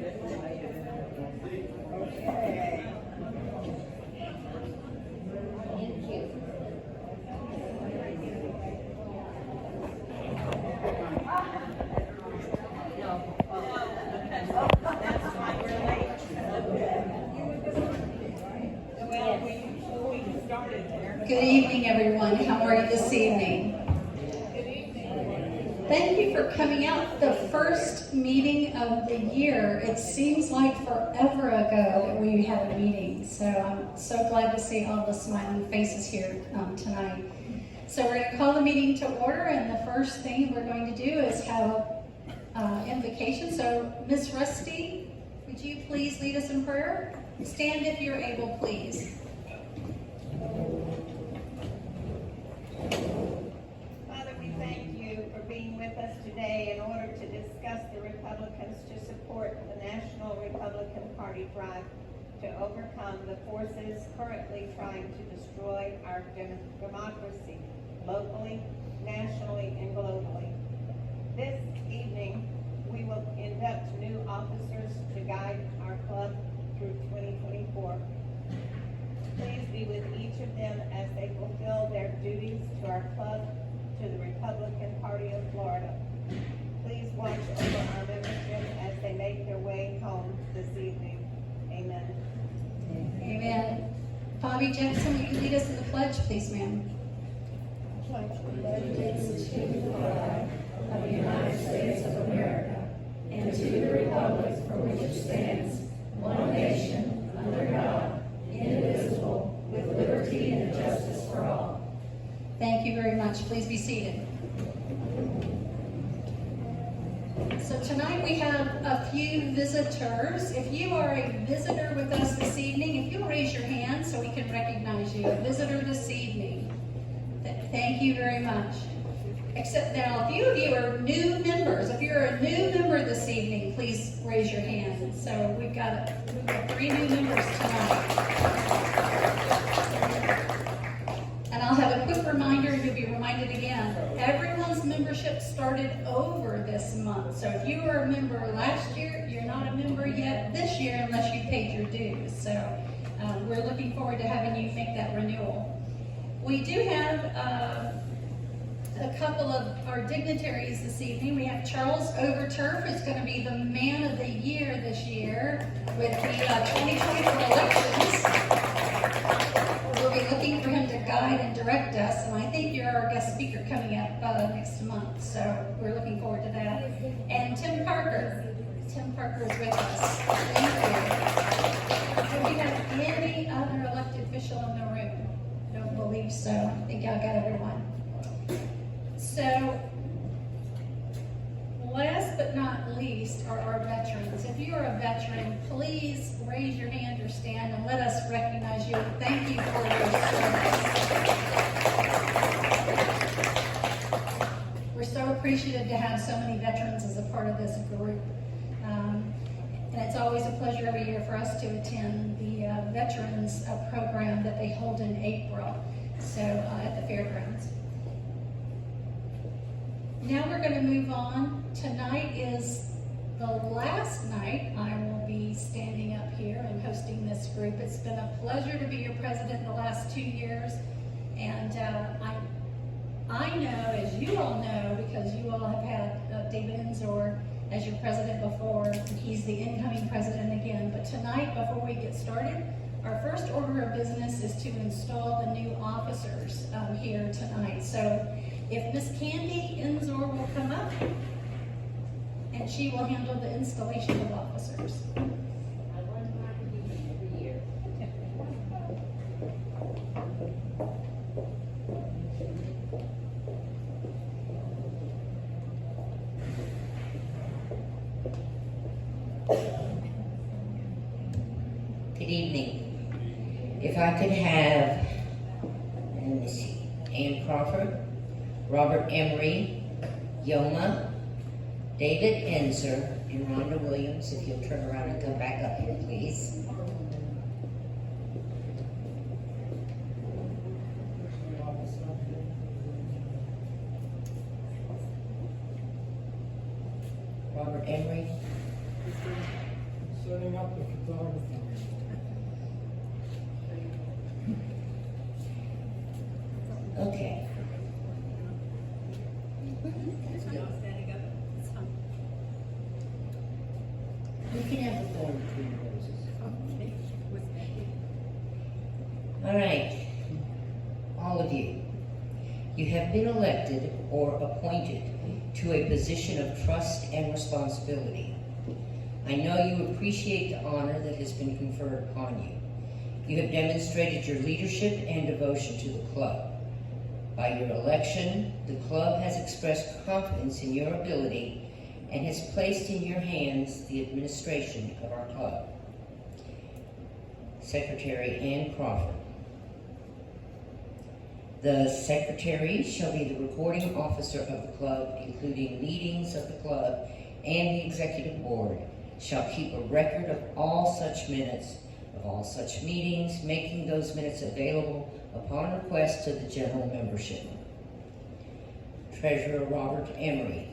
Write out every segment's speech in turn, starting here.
Good evening, everyone. How are you this evening? Thank you for coming out. The first meeting of the year. It seems like forever ago that we had a meeting. So I'm so glad to see all the smiling faces here tonight. So we're going to call the meeting to order, and the first thing we're going to do is have an invocation. So Ms. Rusty, would you please lead us in prayer? Stand if you're able, please. Father, we thank you for being with us today in order to discuss the Republicans to support the National Republican Party drive to overcome the forces currently trying to destroy our democracy, locally, nationally, and globally. This evening, we will induct new officers to guide our club through 2024. Please be with each of them as they fulfill their duties to our club, to the Republican Party of Florida. Please watch over our membership as they make their way home this evening. Amen. Amen. Bobby Jackson, will you lead us in the pledge, please, ma'am? Allegiance to the flag of the United States of America and to the republic for which it stands, one nation, under God, indivisible, with liberty and justice for all. Thank you very much. Please be seated. So tonight we have a few visitors. If you are a visitor with us this evening, if you'll raise your hand so we can recognize you. A visitor this evening. Thank you very much. Except now, a few of you are new members. If you're a new member this evening, please raise your hand. So we've got 3 new members tonight. And I'll have a quick reminder, and you'll be reminded again, everyone's membership started over this month. So if you were a member last year, you're not a member yet this year unless you paid your dues. So we're looking forward to having you make that renewal. We do have a couple of our dignitaries this evening. We have Charles Overturf, who's going to be the Man of the Year this year with the 2024 elections. We'll be looking for him to guide and direct us, and I think you're our guest speaker coming up next month, so we're looking forward to that. And Tim Parker. Tim Parker is with us. Thank you. Do we have any other elected official in the room? Don't believe so. I think y'all got everyone. So, last but not least are our veterans. If you are a veteran, please raise your hand or stand and let us recognize you. Thank you for your service. We're so appreciative to have so many veterans as a part of this group. And it's always a pleasure every year for us to attend the Veterans program that they hold in April, so at the fairgrounds. Now we're going to move on. Tonight is the last night I will be standing up here and hosting this group. It's been a pleasure to be your president the last 2 years, and I know, as you all know, because you all have had David Enzor as your president before. He's the incoming president again. But tonight, before we get started, our first order of business is to install the new officers here tonight. So if Miss Candy Enzor will come up, and she will handle the installation of officers. Good evening. If I could have, let me see, Ann Crawford, Robert Emery, Yoma, David Enzor, and Rhonda Williams, if you'll turn around and come back up here, please. Robert Emery. setting up the photography. Okay. You can have the thorn between your roses. All right, all of you. You have been elected or appointed to a position of trust and responsibility. I know you appreciate the honor that has been conferred upon you. You have demonstrated your leadership and devotion to the club. By your election, the club has expressed confidence in your ability and has placed in your hands the administration of our club. Secretary Ann Crawford. The secretary shall be the recording officer of the club, including meetings of the club, and the executive board shall keep a record of all such minutes, of all such meetings, making those minutes available upon request to the general membership. Treasurer Robert Emery.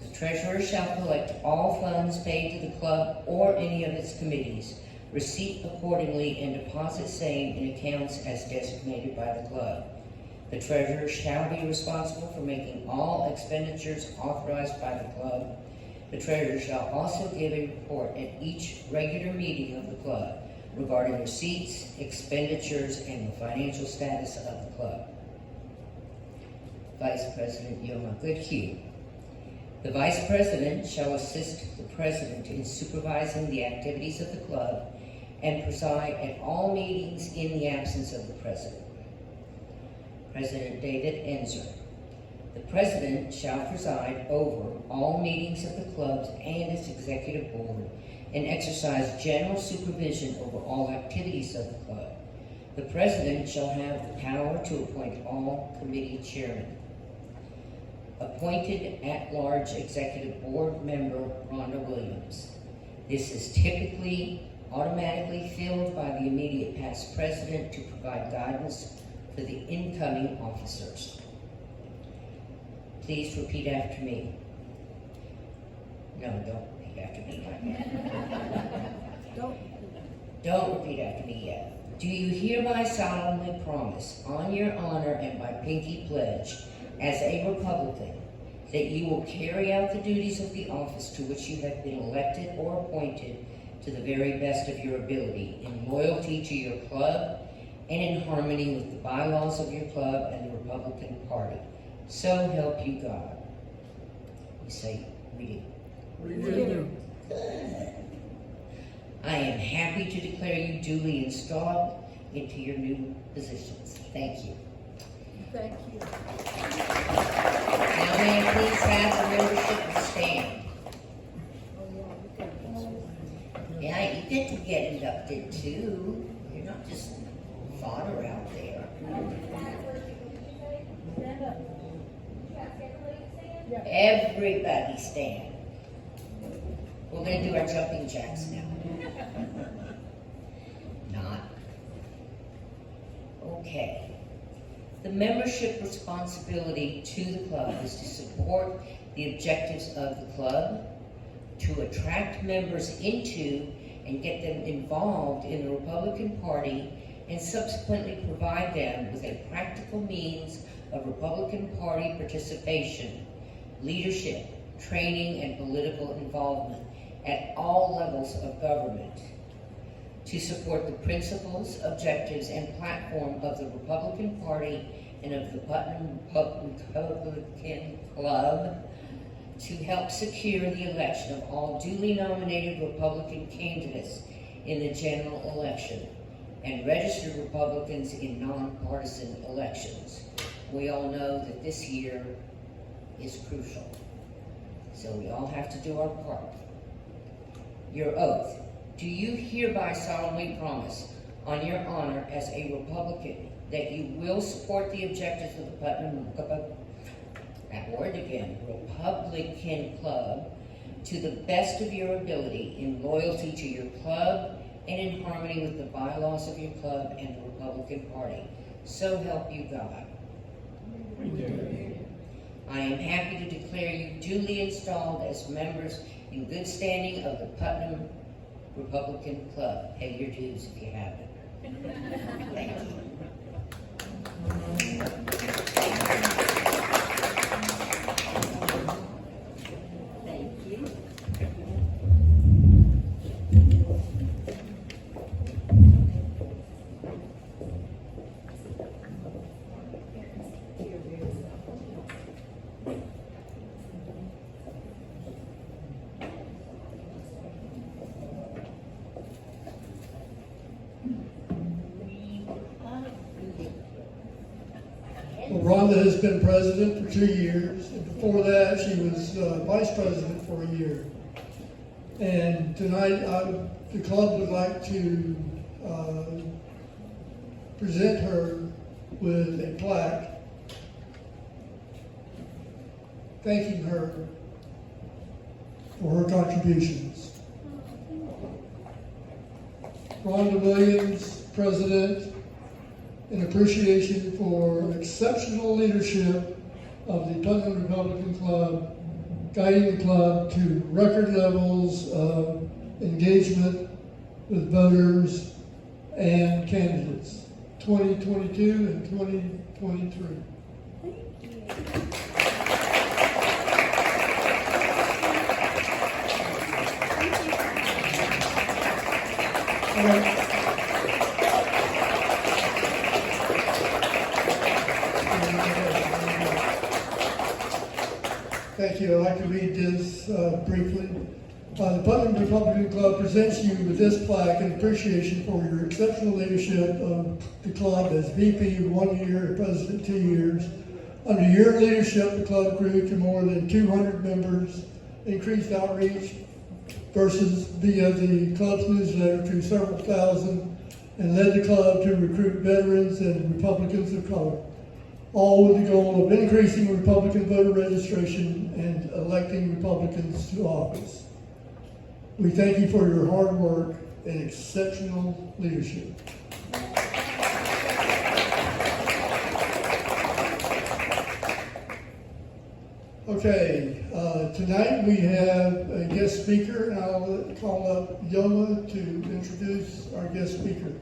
The treasurer shall collect all funds paid to the club or any of its committees, receipt accordingly, and deposit same in accounts as designated by the club. The treasurer shall be responsible for making all expenditures authorized by the club. The treasurer shall also give a report at each regular meeting of the club regarding receipts, expenditures, and the financial status of the club. Vice President Yoma Goodhue. The Vice President shall assist the President in supervising the activities of the club and preside at all meetings in the absence of the President. President David Enzer. The President shall preside over all meetings of the clubs and its executive board and exercise general supervision over all activities of the club. The President shall have the power to appoint all committee chairmen. Appointed at-large executive board member Rhonda Williams. This is typically automatically filled by the immediate past president to provide guidance for the incoming officers. Please repeat after me. No, don't repeat after me. Don't repeat after me yet. Do you hereby solemnly promise, on your honor and by pinky pledge, as a Republican, that you will carry out the duties of the office to which you have been elected or appointed to the very best of your ability, in loyalty to your club and in harmony with the bylaws of your club and the Republican Party? So help you God. You say, we do. We do. Good. I am happy to declare you duly installed into your new positions. Thank you. Thank you. Now may I please have the membership to stand? Yeah, you get to get inducted too. You're not just fodder out there. Everybody stand. We're going to do our jumping jacks now. Not. Okay. The membership responsibility to the club is to support the objectives of the club, to attract members into and get them involved in the Republican Party, and subsequently provide them with a practical means of Republican Party participation, leadership, training, and political involvement at all levels of government, to support the principles, objectives, and platform of the Republican Party and of the Putnam Republican Club, to help secure the election of all duly nominated Republican candidates in the general election, and registered Republicans in nonpartisan elections. We all know that this year is crucial, so we all have to do our part. Your oath. Do you hereby solemnly promise, on your honor as a Republican, that you will support the objectives of the Putnam Republican Club to the best of your ability, in loyalty to your club and in harmony with the bylaws of your club and the Republican Party? So help you God. We do. I am happy to declare you duly installed as members in good standing of the Putnam Republican Club. Pay your dues if you haven't. Thank you. Thank you. Well, Rhonda has been president for 2 years, and before that, she was vice president for a year. And tonight, the club would like to present her with a plaque thanking her for her contributions. Rhonda Williams, president, in appreciation for exceptional leadership of the Putnam Republican Club, guiding the club to record levels of engagement with voters and candidates, 2022 and 2023. All right. Thank you. I'd like to read this briefly. The Putnam Republican Club presents you with this plaque in appreciation for your exceptional leadership of the club as VP 1 year and President 2 years. Under your leadership, the club grew to more than 200 members, increased outreach versus via the club's newsletter to several thousand, and led the club to recruit veterans and Republicans of color, all with the goal of increasing Republican voter registration and electing Republicans to office. We thank you for your hard work and exceptional leadership. Okay, tonight we have a guest speaker, and I'll call up Yoma to introduce our guest speaker.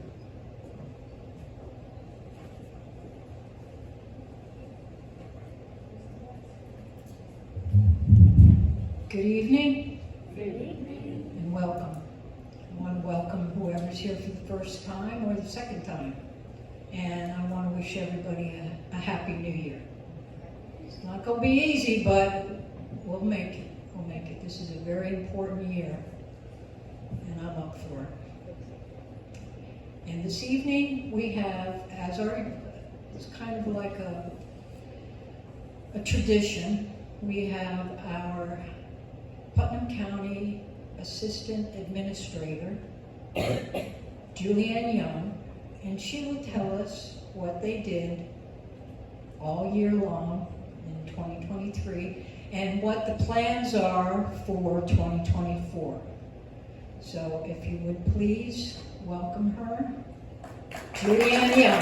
Good evening. Good evening. And welcome. I want to welcome whoever's here for the first time or the second time. And I want to wish everybody a happy new year. It's not going to be easy, but we'll make it. We'll make it. This is a very important year. And I'm up for it. And this evening we have, it's kind of like a tradition. We have our Putnam County Assistant Administrator, Julianne Young, and she will tell us what they did all year long in 2023 and what the plans are for 2024. So if you would please welcome her, Julianne Young.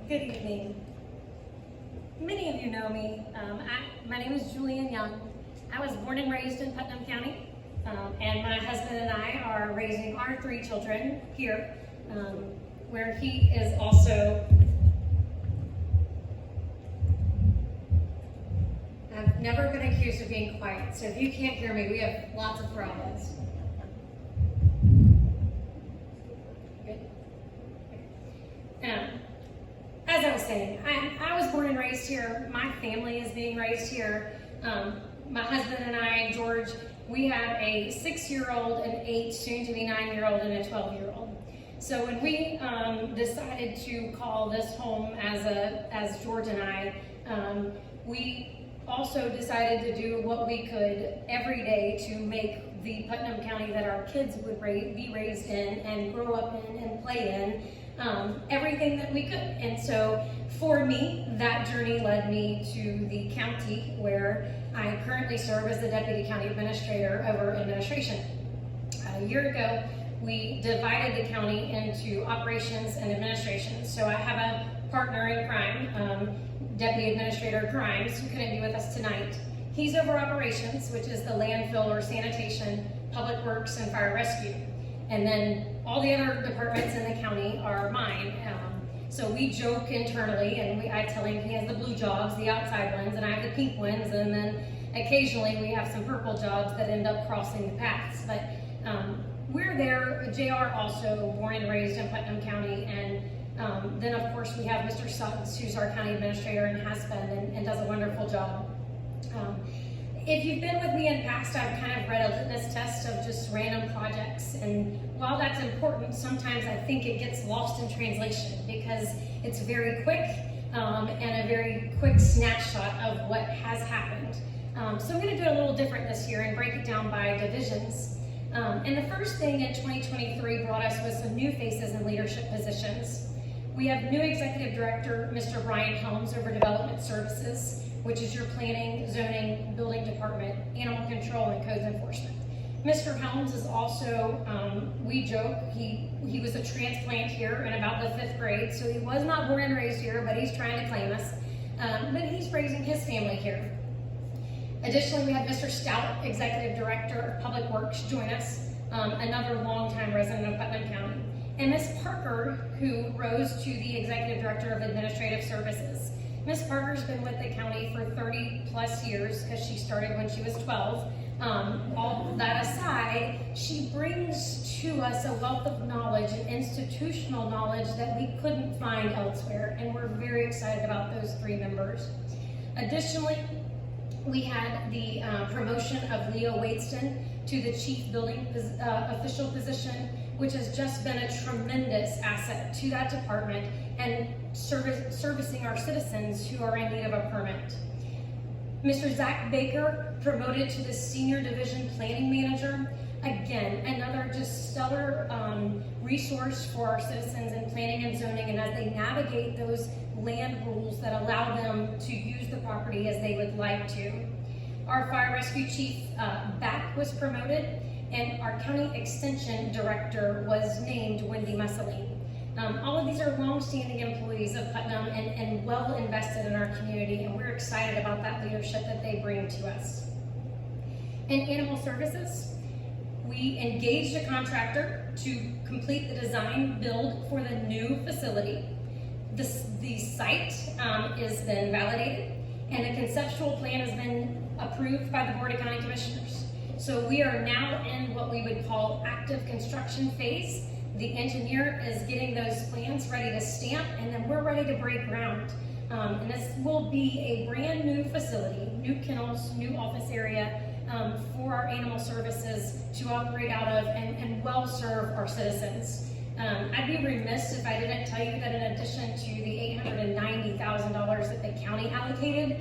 Good evening. Many of you know me. My name is Julianne Young. I was born and raised in Putnam County, and my husband and I are raising our 3 children here, where he is also. I've never been accused of being quiet, so if you can't hear me, we have lots of problems. Good. As I was saying, I was born and raised here. My family is being raised here. My husband and I, George, we have a 6-year-old, an 8, soon to be 9-year-old, and a 12-year-old. So when we decided to call this home as George and I, we also decided to do what we could every day to make the Putnam County that our kids would be raised in and grow up in and play in. Everything that we could. And so for me, that journey led me to the county where I currently serve as the Deputy County Administrator over administration. A year ago, we divided the county into operations and administration. So I have a partner in crime, Deputy Administrator Grimes, who couldn't be with us tonight. He's over operations, which is the landfill or sanitation, public works, and fire rescue. And then all the other departments in the county are mine. So we joke internally, and I tell him he has the blue jobs, the outside ones, and I have the pink ones, and then occasionally we have some purple jobs that end up crossing the paths. But we're there. JR also born and raised in Putnam County, and then of course we have Mr. Suggs, who's our county administrator and has been and does a wonderful job. If you've been with me in past, I've kind of read a litmus test of just random projects, and while that's important, sometimes I think it gets lost in translation because it's very quick and a very quick snapshot of what has happened. So I'm going to do it a little different this year and break it down by divisions. And the first thing in 2023 brought us was some new faces in leadership positions. We have new Executive Director, Mr. Brian Helms, over Development Services, which is your planning, zoning, building department, animal control, and codes enforcement. Mr. Helms is also, we joke, he was a transplant here in about the 5th grade, so he was not born and raised here, but he's trying to claim us. But he's raising his family here. Additionally, we have Mr. Stout, Executive Director of Public Works, join us, another longtime resident of Putnam County. And Ms. Parker, who rose to the Executive Director of Administrative Services. Ms. Parker's been with the county for 30 plus years because she started when she was 12. All that aside, she brings to us a wealth of knowledge and institutional knowledge that we couldn't find elsewhere, and we're very excited about those 3 members. Additionally, we had the promotion of Leo Wadeston to the Chief Building Official position, which has just been a tremendous asset to that department and servicing our citizens who are in need of a permit. Mr. Zach Baker promoted to the Senior Division Planning Manager. Again, another just stellar resource for our citizens in planning and zoning, and as they navigate those land rules that allow them to use the property as they would like to. Our Fire Rescue Chief, Back, was promoted, and our County Extension Director was named Wendy Musseline. All of these are long-standing employees of Putnam and well invested in our community, and we're excited about that leadership that they bring to us. In Animal Services, we engaged a contractor to complete the design build for the new facility. The site is then validated, and the conceptual plan has been approved by the Board of County Commissioners. So we are now in what we would call active construction phase. The engineer is getting those plans ready to stamp, and then we're ready to break ground. And this will be a brand new facility, new kennels, new office area for our animal services to operate out of and well serve our citizens. I'd be remiss if I didn't tell you that in addition to the $890,000 that the county allocated,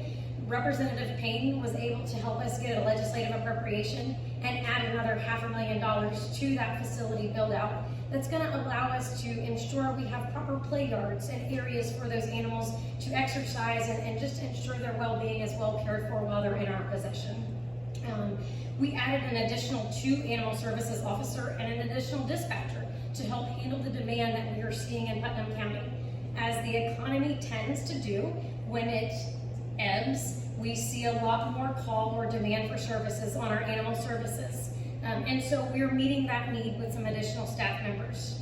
Representative Payne was able to help us get a legislative appropriation and add another $500,000 to that facility build out. That's going to allow us to ensure we have proper play yards and areas for those animals to exercise and just ensure their well-being is well cared for while they're in our possession. We added an additional 2 animal services officer and an additional dispatcher to help handle the demand that we are seeing in Putnam County. As the economy tends to do, when it ebbs, we see a lot more call or demand for services on our animal services. And so we're meeting that need with some additional staff members.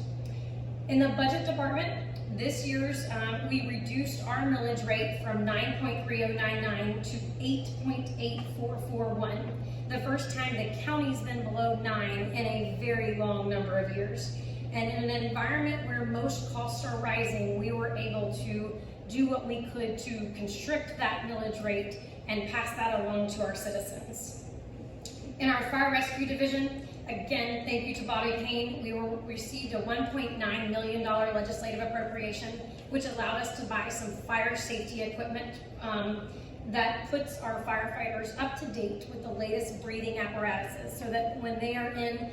In the budget department, this year's, we reduced our millage rate from 9.3099 to 8.8441. The first time the county's been below 9 in a very long number of years. And in an environment where most costs are rising, we were able to do what we could to constrict that millage rate and pass that along to our citizens. In our Fire Rescue Division, again, thank you to Bobby Payne, we received a $1.9 million legislative appropriation, which allowed us to buy some fire safety equipment that puts our firefighters up to date with the latest breathing apparatuses, so that when they are in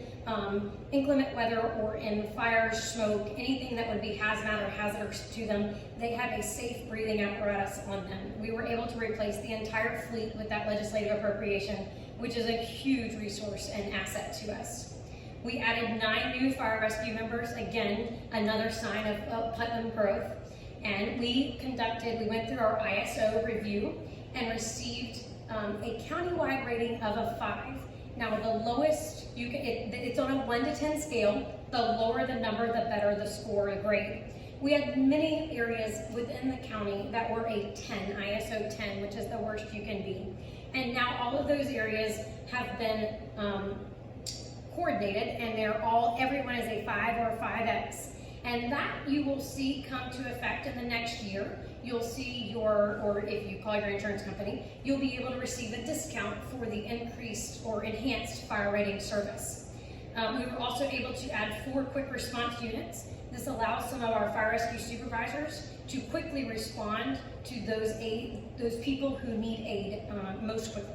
inclement weather or in fire, smoke, anything that would be hazmat or hazardous to them, they have a safe breathing apparatus on them. We were able to replace the entire fleet with that legislative appropriation, which is a huge resource and asset to us. We added 9 new fire rescue members, again, another sign of Putnam growth. And we went through our ISO review and received a countywide rating of a 5. Now the lowest, it's on a 1 to 10 scale. The lower the number, the better the score, the grade. We had many areas within the county that were a 10, ISO 10, which is the worst you can be. And now all of those areas have been coordinated, and everyone is a 5 or a 5X. And that you will see come to effect in the next year. You'll see or if you call your insurance company, you'll be able to receive a discount for the increased or enhanced fire rating service. We were also able to add 4 quick response units. This allows some of our fire rescue supervisors to quickly respond to those people who need aid most quickly.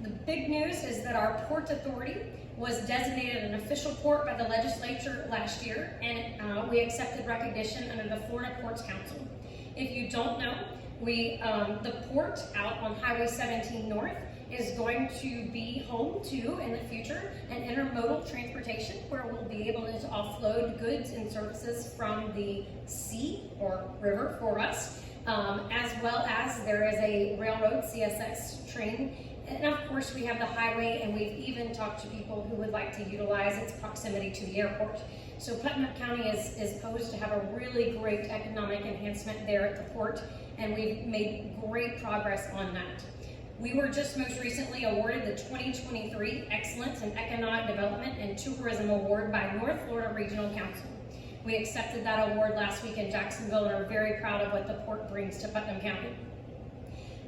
The big news is that our Port Authority was designated an official port by the legislature last year, and we accepted recognition under the Florida Ports Council. If you don't know, the port out on Highway 17 North is going to be home to, in the future, an intermodal transportation where we'll be able to offload goods and services from the sea or river for us, as well as there is a railroad CSX train. And of course we have the highway, and we've even talked to people who would like to utilize its proximity to the airport. So Putnam County is posed to have a really great economic enhancement there at the port, and we've made great progress on that. We were just most recently awarded the 2023 Excellence in Economic Development and Tourism Award by North Florida Regional Council. We accepted that award last week in Jacksonville and are very proud of what the port brings to Putnam County.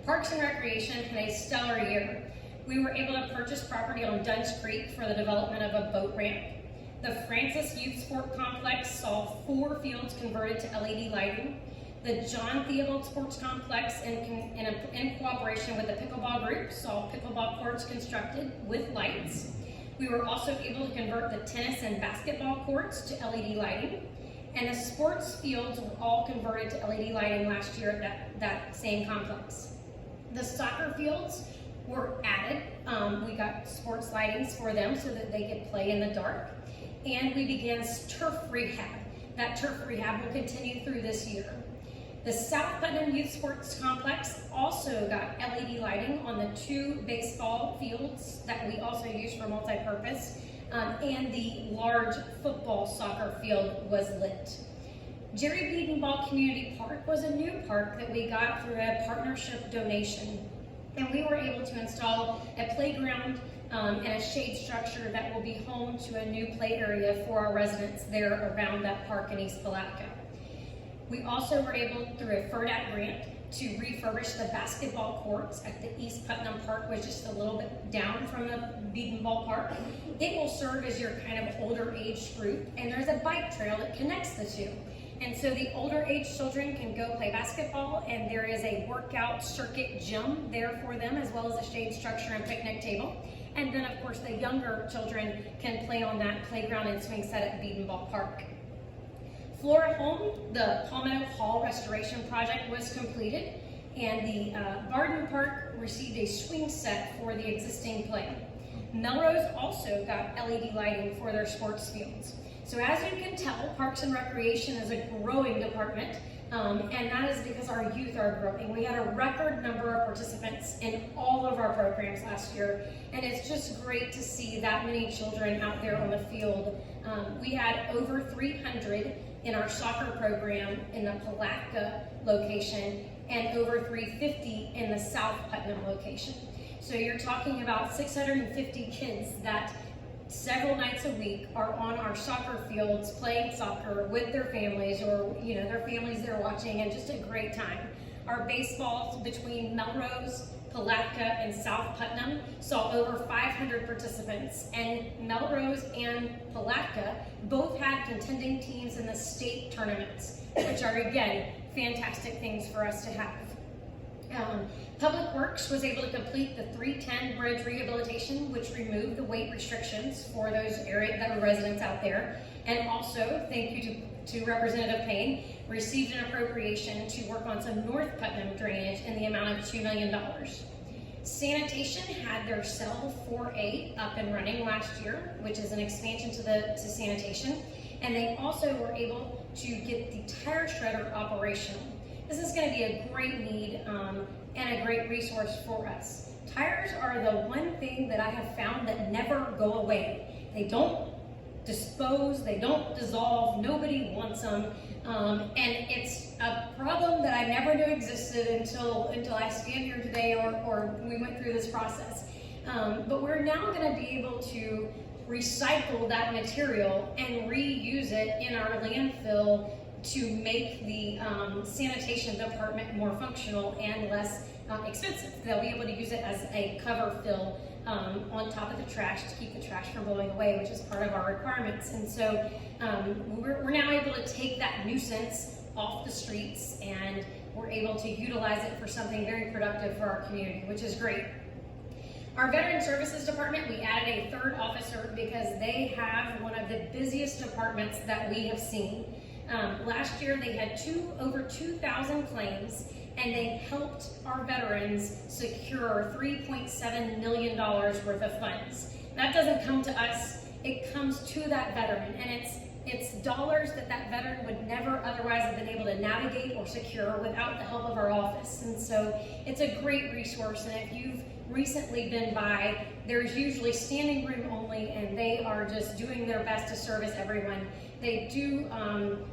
Parks and Recreation had a stellar year. We were able to purchase property on Duns Creek for the development of a boat ramp. The Francis Youth Sport Complex saw 4 fields converted to LED lighting. The John Theobald Sports Complex, in cooperation with the pickleball group, saw pickleball courts constructed with lights. We were also able to convert the tennis and basketball courts to LED lighting. And the sports fields were all converted to LED lighting last year at that same complex. The soccer fields were added. We got sports lightings for them so that they could play in the dark. And we began turf rehab. That turf rehab will continue through this year. The South Putnam Youth Sports Complex also got LED lighting on the 2 baseball fields that we also use for multi-purpose, and the large football soccer field was lit. Jerry Beadenball Community Park was a new park that we got through a partnership donation, and we were able to install a playground and a shade structure that will be home to a new play area for our residents there around that park in East Palatka. We also were able, through a FERDAP grant, to refurbish the basketball courts at the East Putnam Park, which is just a little bit down from the Beadenball Park. It will serve as your kind of older age group, and there's a bike trail that connects the 2. And so the older age children can go play basketball, and there is a workout circuit gym there for them, as well as a shade structure and picnic table. And then of course the younger children can play on that playground and swing set at Beadenball Park. Flora Home, the Palmetto Hall restoration project was completed, and the Garden Park received a swing set for the existing play. Melrose also got LED lighting for their sports fields. So as you can tell, Parks and Recreation is a growing department, and that is because our youth are growing. We had a record number of participants in all of our programs last year, and it's just great to see that many children out there on the field. We had over 300 in our soccer program in the Palatka location, and over 350 in the South Putnam location. So you're talking about 650 kids that several nights a week are on our soccer fields playing soccer with their families, or their families they're watching, and just a great time. Our baseballs between Melrose, Palatka, and South Putnam saw over 500 participants, and Melrose and Palatka both had contending teams in the state tournaments, which are, again, fantastic things for us to have. Public Works was able to complete the 310 bridge rehabilitation, which removed the weight restrictions for those residents out there. And also, thank you to Representative Payne, received an appropriation to work on some North Putnam drainage in the amount of $2 million. Sanitation had their cell 4A up and running last year, which is an expansion to sanitation, and they also were able to get the tire shredder operational. This is going to be a great need and a great resource for us. Tires are the one thing that I have found that never go away. They don't dispose, they don't dissolve, nobody wants them, and it's a problem that I never knew existed until I stand here today or we went through this process. But we're now going to be able to recycle that material and reuse it in our landfill to make the sanitation department more functional and less expensive. They'll be able to use it as a cover fill on top of the trash to keep the trash from blowing away, which is part of our requirements. And so we're now able to take that nuisance off the streets, and we're able to utilize it for something very productive for our community, which is great. Our Veteran Services Department, we added a third officer because they have one of the busiest departments that we have seen. Last year they had over 2,000 claims, and they helped our veterans secure $3.7 million worth of funds. That doesn't come to us, it comes to that veteran, and it's dollars that veteran would never otherwise have been able to navigate or secure without the help of our office. And so it's a great resource, and if you've recently been by, there's usually standing room only, and they are just doing their best to service everyone. They do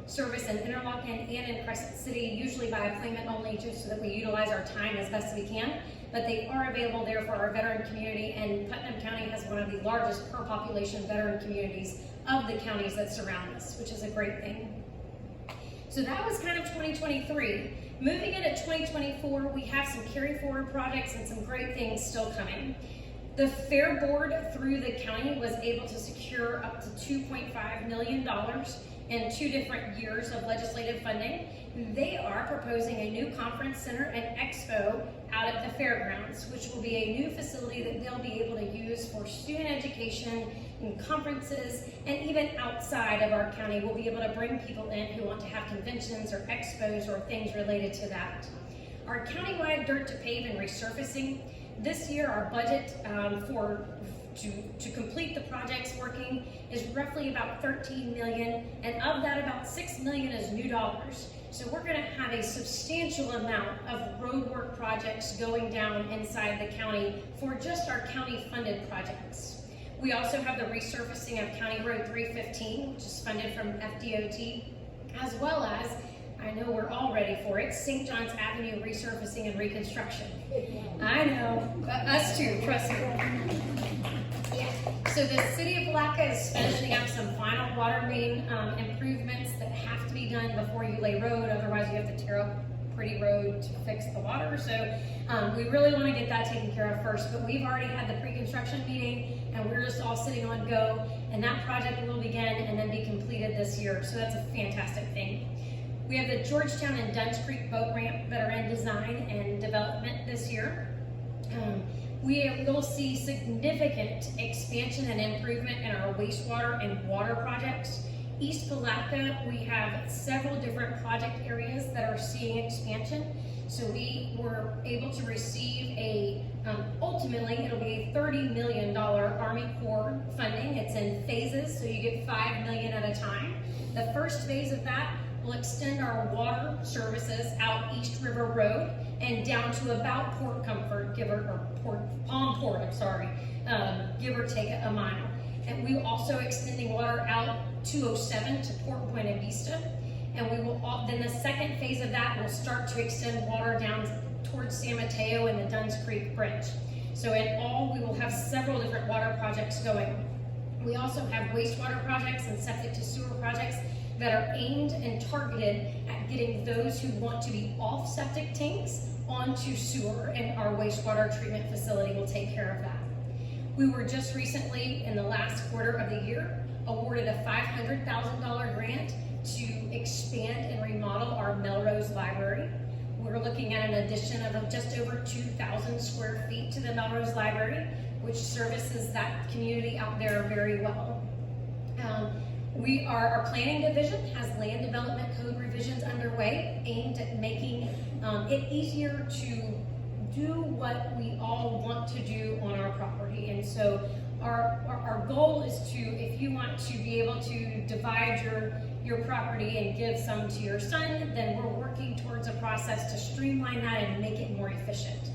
service in Interlochen and in Crescent City, usually by appointment only, just so that we utilize our time as best we can. But they are available there for our veteran community, and Putnam County has one of the largest per population veteran communities of the counties that surround us, which is a great thing. So that was kind of 2023. Moving into 2024, we have some carry forward projects and some great things still coming. The Fair Board through the county was able to secure up to $2.5 million in 2 different years of legislative funding. They are proposing a new conference center and expo out at the fairgrounds, which will be a new facility that they'll be able to use for student education and conferences, and even outside of our county, we'll be able to bring people in who want to have conventions or expos or things related to that. Our countywide dirt to pave and resurfacing, this year our budget to complete the projects working is roughly about $13 million, and of that about $6 million is new dollars. So we're going to have a substantial amount of road work projects going down inside the county for just our county funded projects. We also have the resurfacing of County Road 315, which is funded from FDOT, as well as, I know we're all ready for it, St. John's Avenue resurfacing and reconstruction. I know, us too, trust me. Yeah. So the city of Palatka is finishing up some final water main improvements that have to be done before you lay road, otherwise you have to tear up pretty road to fix the water. So we really want to get that taken care of first, but we've already had the pre-construction meeting, and we're just all sitting on go, and that project will begin and then be completed this year. So that's a fantastic thing. We have the Georgetown and Duns Creek boat ramp that are in design and development this year. We will see significant expansion and improvement in our wastewater and water projects. East Palatka, we have several different project areas that are seeing expansion. So we were able to receive ultimately it'll be a $30 million Army Corps funding. It's in phases, so you get $5 million at a time. The first phase of that will extend our water services out East River Road and down to about Port Comfort, Palm Port, give or take a mile. And we will also extending water out 207 to Port Buena Vista. And we will, then the second phase of that will start to extend water down towards San Mateo and the Duns Creek Bridge. So in all, we will have several different water projects going. We also have wastewater projects and septic to sewer projects that are aimed and targeted at getting those who want to be off septic tanks onto sewer, and our wastewater treatment facility will take care of that. We were just recently, in the last quarter of the year, awarded a $500,000 grant to expand and remodel our Melrose Library. We're looking at an addition of just over 2,000 square feet to the Melrose Library, which services that community out there very well. Our planning division has land development code revisions underway aimed at making it easier to do what we all want to do on our property. And so our goal is to, if you want to be able to divide your property and give some to your son, then we're working towards a process to streamline that and make it more efficient.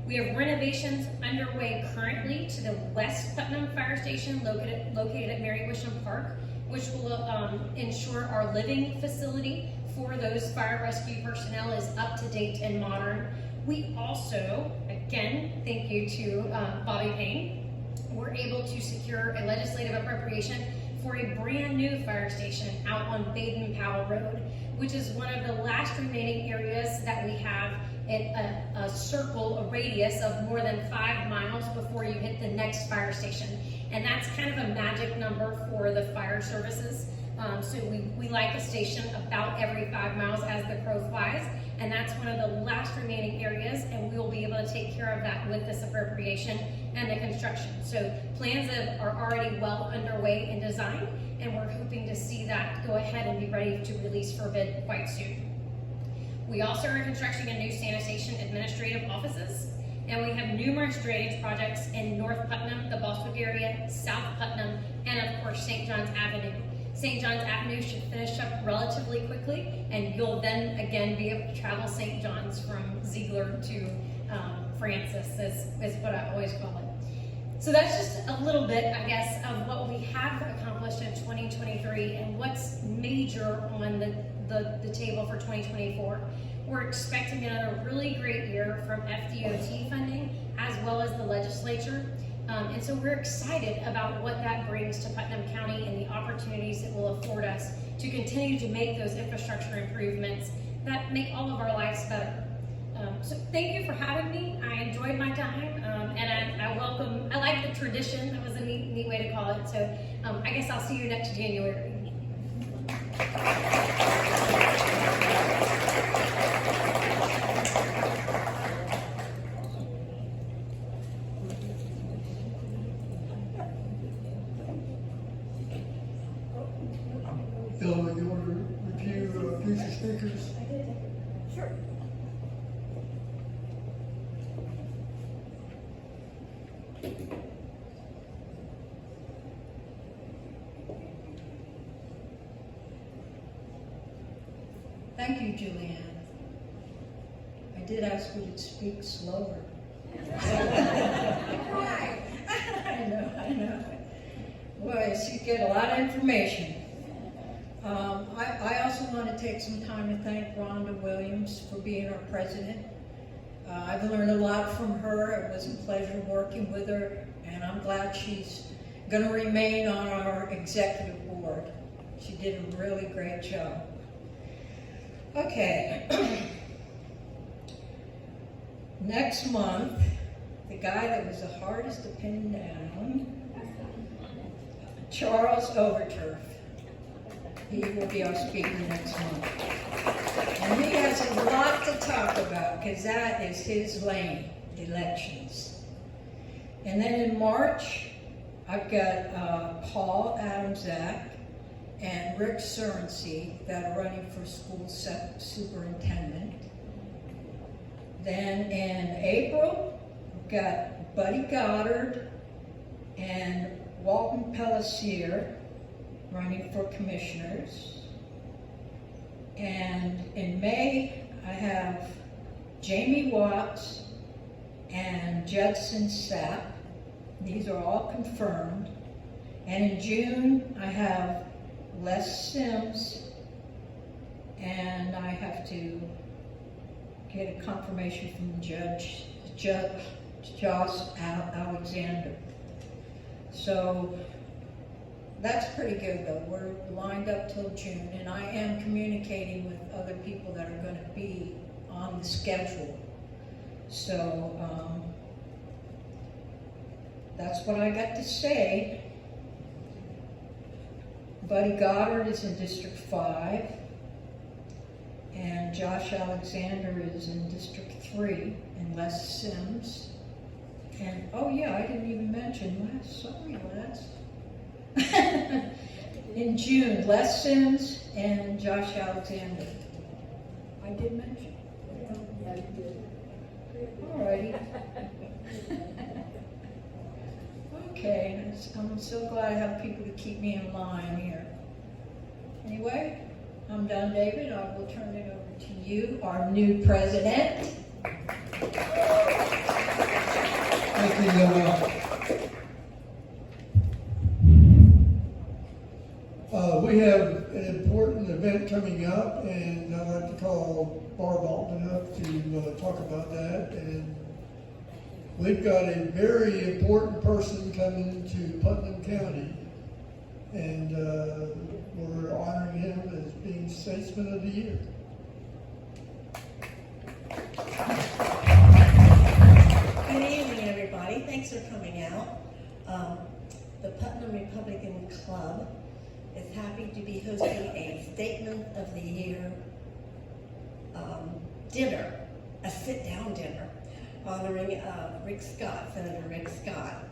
We have renovations underway currently to the West Putnam Fire Station located at Mary Wisham Park, which will ensure our living facility for those fire rescue personnel is up to date and modern. We also, again, thank you to Bobby Payne, were able to secure a legislative appropriation for a brand new fire station out on Baden-Powell Road, which is one of the last remaining areas that we have in a circle, a radius of more than 5 miles before you hit the next fire station. And that's kind of a magic number for the fire services. So we like a station about every 5 miles as the crow flies, and that's one of the last remaining areas, and we will be able to take care of that with this appropriation and the construction. So plans are already well underway in design, and we're hoping to see that go ahead and be ready to release for bid quite soon. We also are constructing a new sanitation administrative offices, and we have numerous drainage projects in North Putnam, the Bostwick area, South Putnam, and of course St. John's Avenue. St. John's Avenue should finish up relatively quickly, and you'll then again be able to travel St. John's from Ziegler to Francis, is what I always call it. So that's just a little bit, I guess, of what we have accomplished in 2023 and what's major on the table for 2024. We're expecting another really great year from FDOT funding as well as the legislature. And so we're excited about what that brings to Putnam County and the opportunities it will afford us to continue to make those infrastructure improvements that make all of our lives better. So thank you for having me. I enjoyed my time, and I like the tradition. That was a neat way to call it. So I guess I'll see you next January. Bill, you want to review future speakers? Sure. Thank you, Julianne. I did ask you to speak slower. Right. I know. Boy, so you get a lot of information. I also want to take some time to thank Rhonda Williams for being our president. I've learned a lot from her. It was a pleasure working with her, and I'm glad she's going to remain on our executive board. She did a really great job. Okay. Next month, the guy that was the hardest to pin down, Charles Overturf. He will be our speaker next month. And he has a lot to talk about because that is his lane, elections. And then in March, I've got Paul Adamczak and Rick Surensey that are running for school superintendent. Then in April, we've got Buddy Goddard and Walton Pelletier running for commissioners. And in May, I have Jamie Watts and Judson Sapp. These are all confirmed. And in June, I have Les Sims, and I have to get a confirmation from Judge Josh Alexander. So that's pretty good though. We're lined up till June, and I am communicating with other people that are going to be on the schedule. So that's what I got to say. Buddy Goddard is in District 5, and Josh Alexander is in District 3, and Les Sims. And, oh yeah, I didn't even mention Les, sorry Les. In June, Les Sims and Josh Alexander. I did mention. Alrighty. Okay, I'm so glad I have people to keep me in line here. Anyway, I'm done, David. I will turn it over to you, our new president. Thank you, Yoma. We have an important event coming up, and I'd like to call Barb Altman up to talk about that. And we've got a very important person coming to Putnam County, and we're honoring him as being Statesman of the Year. Good evening, everybody. Thanks for coming out. The Putnam Republican Club is happy to be hosting a Statement of the Year dinner, a sit-down dinner, honoring Rick Scott, Senator Rick Scott.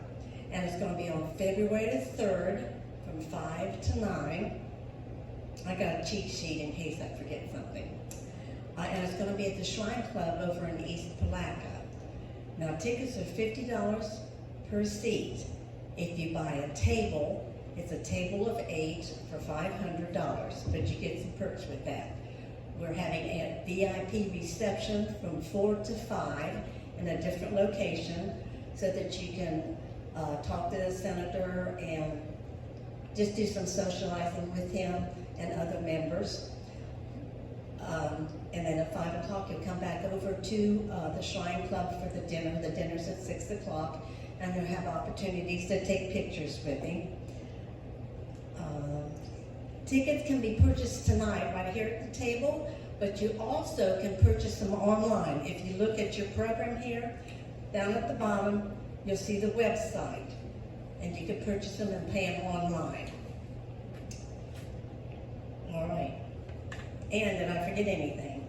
And it's going to be on February the 3rd from 5 to 9. I got a cheat sheet in case I forget something. And it's going to be at the Shrine Club over in East Palaca. Now, tickets are $50 per seat. If you buy a table, it's a table of 8 for $500, but you get some perks with that. We're having a VIP reception from 4 to 5 in a different location so that you can talk to the senator and just do some socializing with him and other members. And then at 5 o'clock, you'll come back over to the Shrine Club for the dinner. The dinner's at 6 o'clock, and you'll have opportunities to take pictures with me. Tickets can be purchased tonight right here at the table, but you also can purchase them online. If you look at your program here, down at the bottom, you'll see the website, and you can purchase them and pay them online. All right. And did I forget anything?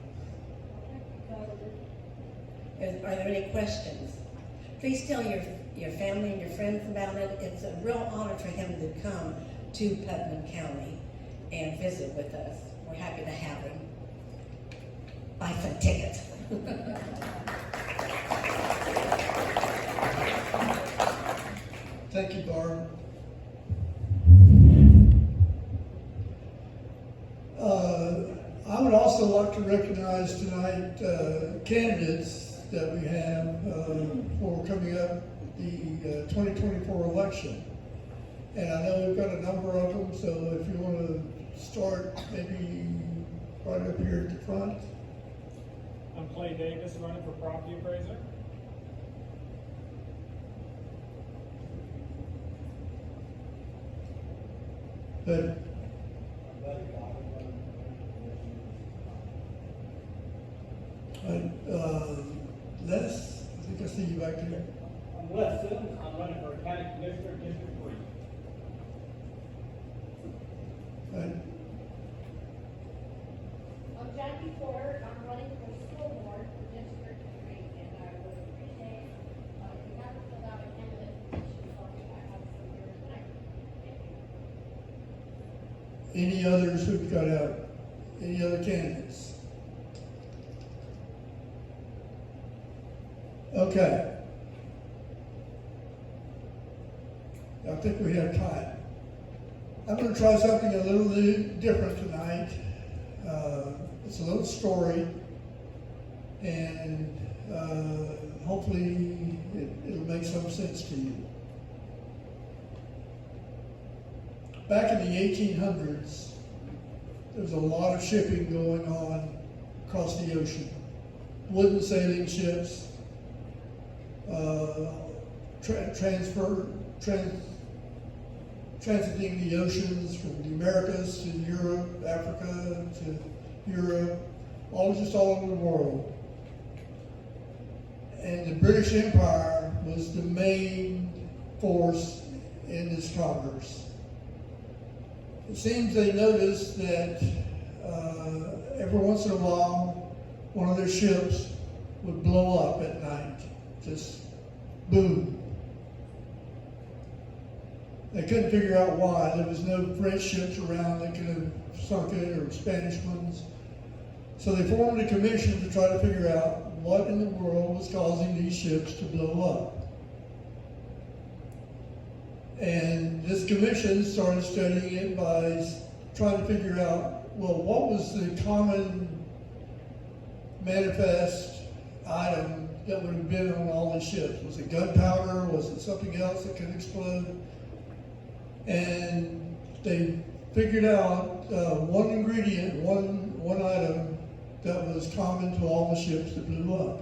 Are there any questions? Please tell your family and your friends about it. It's a real honor for him to come to Putnam County and visit with us. We're happy to have him. Buy some tickets. Thank you, Barb. I would also like to recognize tonight candidates that we have for coming up the 2024 election. And I know we've got a number of them, so if you want to start maybe right up here at the front. I'm Clay Davis, running for property appraiser. But Les, I think I see you back there. I'm Les Sims. I'm running for County Commissioner, District 3. Right. I'm Jackie Porter. I'm running for school board for District 3, and I would appreciate if you haven't filled out a candidate petition for me, I have some here tonight. Thank you. Any others who've got out? Any other candidates? Okay. I think we have time. I'm going to try something a little different tonight. It's a little story, and hopefully it'll make some sense to you. Back in the 1800s, there was a lot of shipping going on across the ocean. Wooden sailing ships, transiting the oceans from the Americas to Europe, Africa to Europe, just all over the world. And the British Empire was the main force in this commerce. It seems they noticed that every once in a while, one of their ships would blow up at night, just boom. They couldn't figure out why. There was no French ships around that could have sunk it, or Spanish ones. So they formed a commission to try to figure out what in the world was causing these ships to blow up. And this commission started studying it by trying to figure out, well, what was the common manifest item that would have been on all the ships? Was it gunpowder? Was it something else that could explode? And they figured out one ingredient, one item that was common to all the ships that blew up.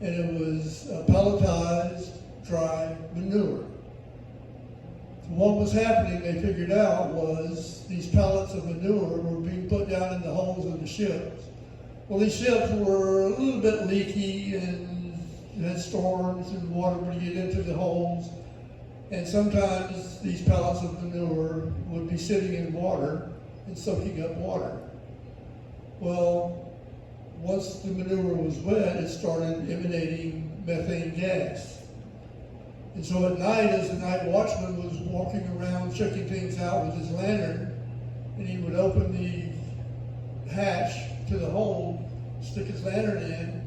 And it was pelletized dry manure. So what was happening, they figured out, was these pellets of manure were being put down in the holes of the ships. Well, these ships were a little bit leaky and had storms and water would get into the holes. And sometimes these pellets of manure would be sitting in water and soaking up water. Well, once the manure was wet, it started emanating methane gas. And so at night, as the night watchman was walking around checking things out with his lantern, and he would open the hatch to the hole, stick his lantern in,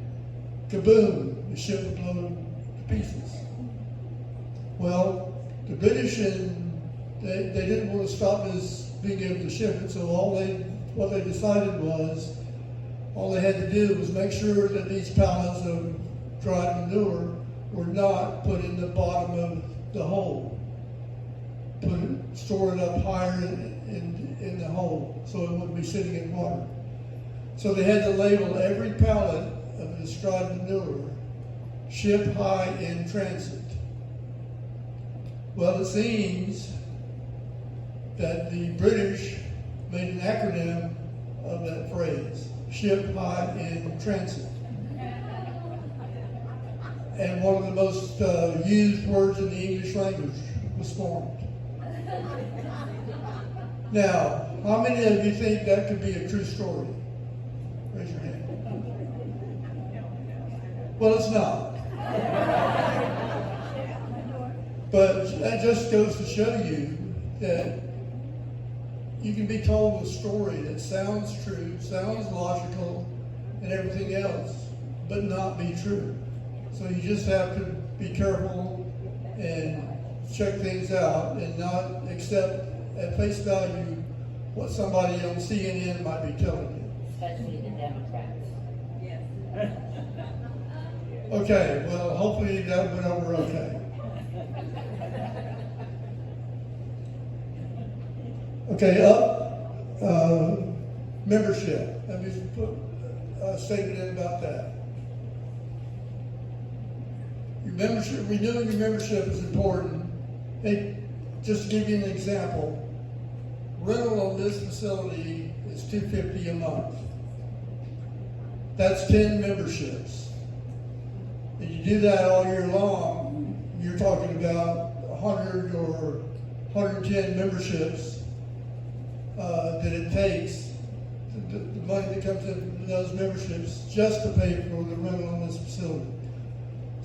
kaboom, the ship would blow to pieces. Well, the British, they didn't want to stop this being able to ship it, so what they decided was, all they had to do was make sure that these pallets of dried manure were not put in the bottom of the hole. Store it up higher in the hole so it wouldn't be sitting in water. So they had to label every pallet of this dried manure, ship high in transit. Well, it seems that the British made an acronym of that phrase, ship high in transit. And one of the most used words in the English language was formed. Now, how many of you think that could be a true story? Raise your hand. Well, it's not. But that just goes to show you that you can be told a story that sounds true, sounds logical, and everything else, but not be true. So you just have to be careful and check things out and not accept at face value what somebody on CNN might be telling you. Especially the Democrats. Okay, well, hopefully that went over okay. Okay, membership. Let me put a statement in about that. Your membership, renewing your membership is important. Hey, just to give you an example, rental on this facility is $250 a month. That's 10 memberships. If you do that all year long, you're talking about 100 or 110 memberships that it takes, the money that comes in from those memberships just to pay for the rental on this facility.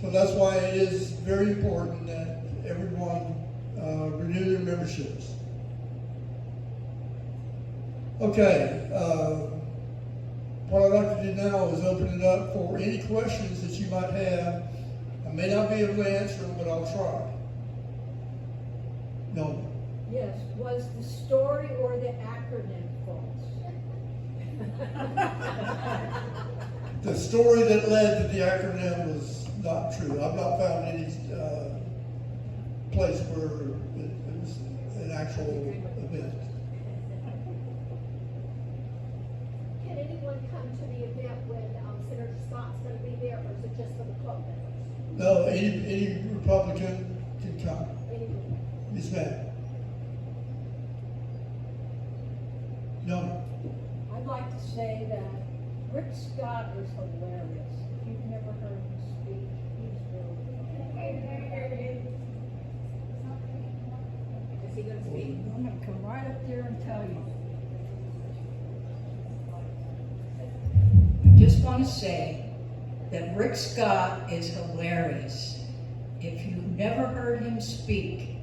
So that's why it is very important that everyone renew their memberships. Okay, what I'd like to do now is open it up for any questions that you might have. I may not be able to answer them, but I'll try. No. Yes, was the story or the acronym false? The story that led to the acronym was not true. I've not found any place where it was an actual event. Can anyone come to the event when Senator Scott's going to be there, or is it just for the club members? No, any Republican can come. Anyone? Yes, ma'am. No. I'd like to say that Rick Scott is hilarious. If you've never heard him speak, he's really Is he going to speak? I'm going to come right up there and tell you. I just want to say that Rick Scott is hilarious. If you've never heard him speak,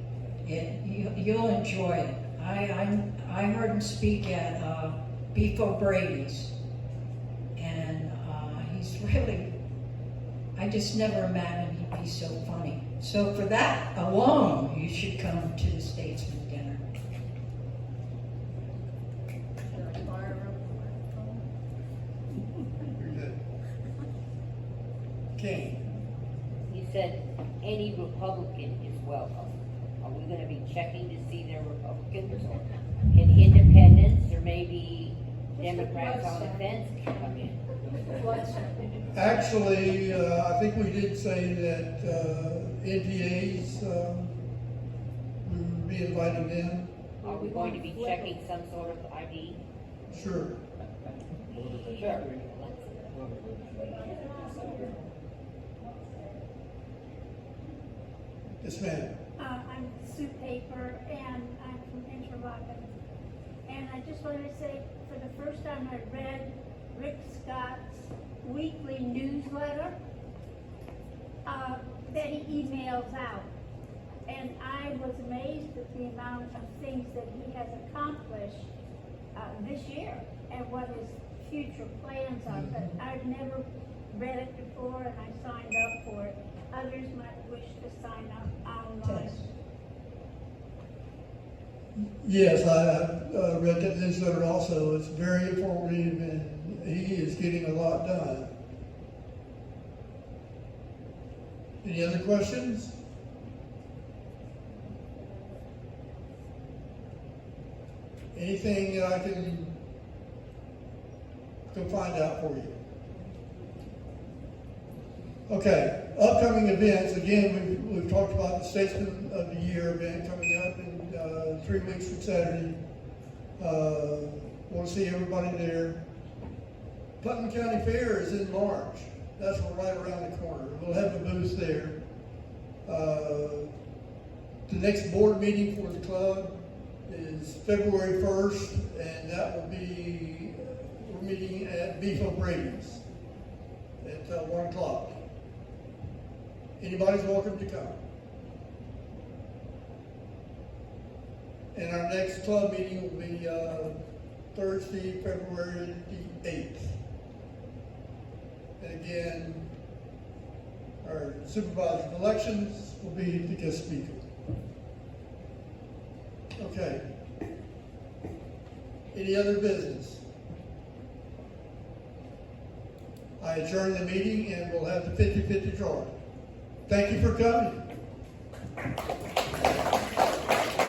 you'll enjoy it. I heard him speak at Beef O'Brady's. And he's really, I just never imagined he'd be so funny. So for that alone, you should come to the Statesman dinner. Very good. Kane. You said any Republican is welcome. Are we gonna be checking to see their Republicans or can independents or maybe Democrats on the fence come in? Actually, I think we did say that NPAs, we would be inviting them. Are we going to be checking some sort of ID? Sure. Sure. Yes, ma'am. I'm Sue Paper, and I'm from Interlochen. And I just wanted to say, for the first time, I read Rick Scott's weekly newsletter that he emails out. And I was amazed at the amount of things that he has accomplished this year and what his future plans are. But I've never read it before, and I signed up for it. Others might wish to sign up online. Yes, I read that newsletter also. It's very informative and he is getting a lot done. Any other questions? Anything that I can find out for you? Okay, upcoming events. Again, we've talked about the Statesman of the Year event coming up in 3 weeks from Saturday. Want to see everybody there. Putnam County Fair is in March. That's right around the corner. We'll have a booth there. The next board meeting for the club is February 1st, and that will be, we're meeting at Beef O'Brady's at 1 o'clock. Anybody's welcome to come. And our next club meeting will be Thursday, February the 8th. And again, our supervisor of elections will be the guest speaker. Okay. Any other business? I adjourn the meeting and we'll have the 50-50 draw. Thank you for coming.